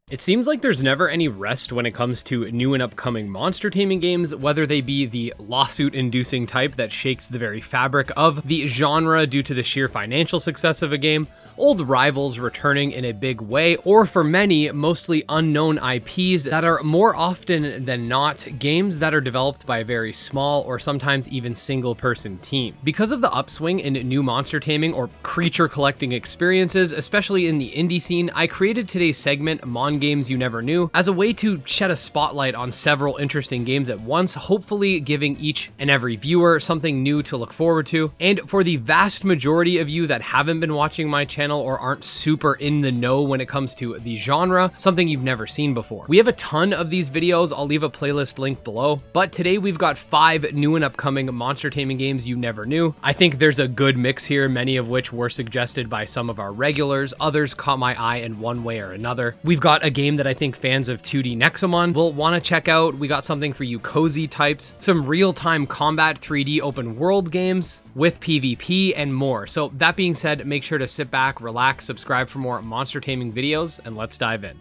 It seems like there's never any rest when it comes to new and upcoming monster taming games, whether they be the lawsuit-inducing type that shakes the very fabric of the genre due to the sheer financial success of a game, old rivals returning in a big way, or for many, mostly unknown IPs that are more often than not games that are developed by a very small or sometimes even single-person team. Because of the upswing in new monster taming or creature collecting experiences, especially in the indie scene, I created today's segment, Games You Never Knew, as a way to shed a spotlight on several interesting games at once, hopefully giving each and every viewer something new to look forward to. And for the vast majority of you that haven't been watching my channel or aren't super in the know when it comes to the genre, something you've never seen before. We have a ton of these videos, I'll leave a playlist link below, but today we've got 5 new and upcoming monster taming games you never knew. I think there's a good mix here, many of which were suggested by some of our regulars, others caught my eye in one way or another. We've got a game that I think fans of 2D Nexomon will want to check out. We got something for you cozy types, some real-time combat 3D open world games with PvP and more. So that being said, make sure to sit back, relax, subscribe for more monster taming videos, and let's dive in.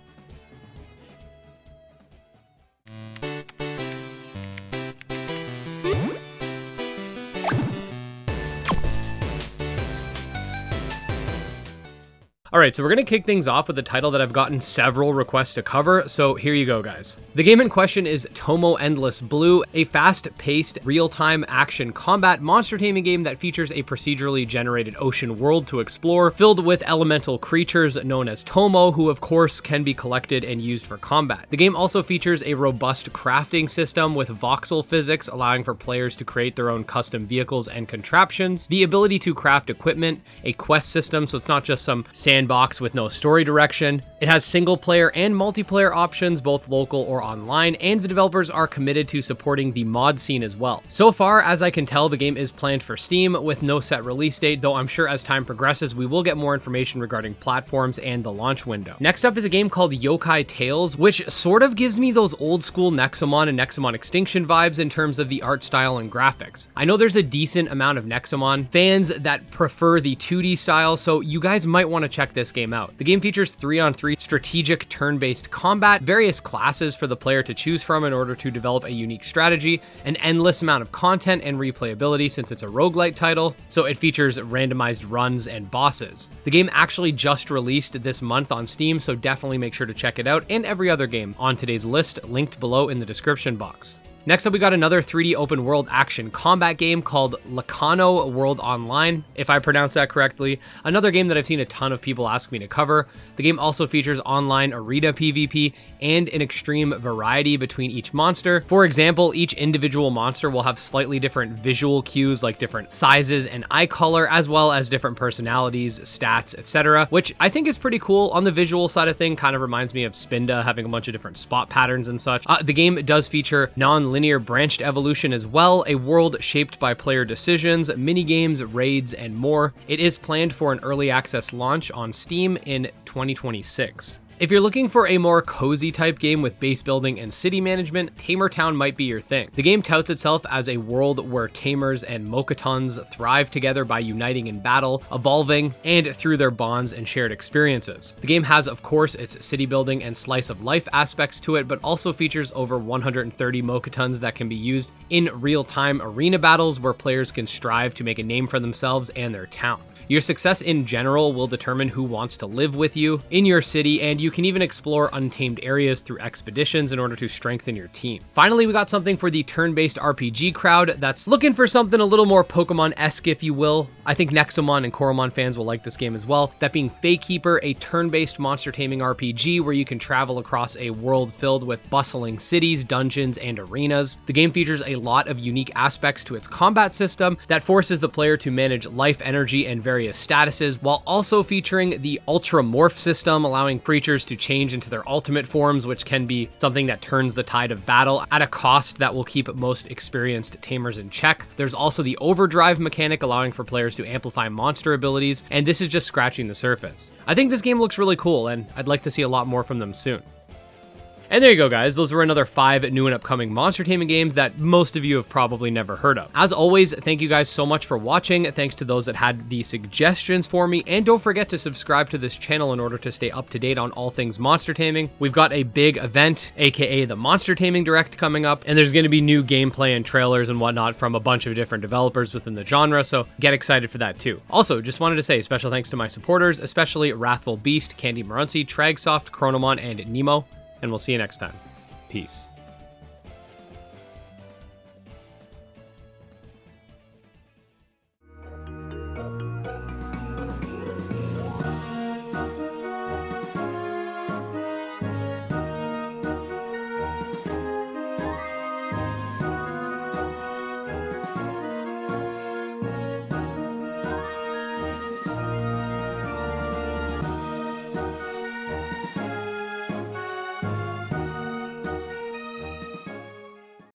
Alright, so we're going to kick things off with a title that I've gotten several requests to cover, so here you go, guys. The game in question is Tomo Endless Blue, a fast-paced, real-time action combat monster taming game that features a procedurally generated ocean world to explore, filled with elemental creatures known as Tomo, who of course can be collected and used for combat. The game also features a robust crafting system with voxel physics, allowing for players to create their own custom vehicles and contraptions, the ability to craft equipment, a quest system, so it's not just some sandbox with no story direction. It has single player and multiplayer options, both local or online, and the developers are committed to supporting the mod scene as well. So far, as I can tell, the game is planned for Steam with no set release date, though I'm sure as time progresses, we will get more information regarding platforms and the launch window. Next up is a game called Yokai Tales, which sort of gives me those old school Nexomon and Nexomon Extinction vibes in terms of the art style and graphics. I know there's a decent amount of Nexomon fans that prefer the 2D style, so you guys might want to check this game out. The game features 3-on-3 strategic turn-based combat, various classes for the player to choose from in order to develop a unique strategy, an endless amount of content and replayability since it's a roguelite title, so it features randomized runs and bosses. The game actually just released this month on Steam, so definitely make sure to check it out, and every other game on today's list linked below in the description box. Next up, we got another 3D open world action combat game called Lekano World Online, if I pronounce that correctly. Another game that I've seen a ton of people ask me to cover. The game also features online arena PvP and an extreme variety between each monster. For example, each individual monster will have slightly different visual cues like different sizes and eye color, as well as different personalities, stats, etc., which I think is pretty cool. On the visual side of thing, kind of reminds me of Spinda having a bunch of different spot patterns and such. The game does feature non-linear branched evolution as well, a world shaped by player decisions, minigames, raids, and more. It is planned for an early access launch on Steam in 2026. If you're looking for a more cozy type game with base building and city management, Tamer Town might be your thing. The game touts itself as a world where tamers and mokatons thrive together by uniting in battle, evolving, and through their bonds and shared experiences. The game has, of course, its city building and slice of life aspects to it, but also features over 130 mokatons that can be used in real-time arena battles where players can strive to make a name for themselves and their town. Your success in general will determine who wants to live with you in your city, and you can even explore untamed areas through expeditions in order to strengthen your team. Finally, we got something for the turn-based RPG crowd that's looking for something a little more Pokemon-esque, if you will. I think Nexomon and Coromon fans will like this game as well. That being Fay Keeper, a turn-based monster taming RPG where you can travel across a world filled with bustling cities, dungeons, and arenas. The game features a lot of unique aspects to its combat system that forces the player to manage life, energy, and various statuses, while also featuring the Ultra Morph system, allowing creatures to change into their ultimate forms, which can be something that turns the tide of battle at a cost that will keep most experienced tamers in check. There's also the Overdrive mechanic, allowing for players to amplify monster abilities, and this is just scratching the surface. I think this game looks really cool, and I'd like to see a lot more from them soon. And there you go, guys. Those were another 5 new and upcoming monster taming games that most of you have probably never heard of. As always, thank you guys so much for watching. Thanks to those that had the suggestions for me. And don't forget to subscribe to this channel in order to stay up to date on all things monster taming. We've got a big event, aka the Monster Taming Direct, coming up, and there's going to be new gameplay and trailers and whatnot from a bunch of different developers within the genre, so get excited for that too. Also, just wanted to say special thanks to my supporters, especially Wrathful Beast, Candy Marunzi, Tragsoft, Chronomon, and Nemo, and we'll see you next time. Peace.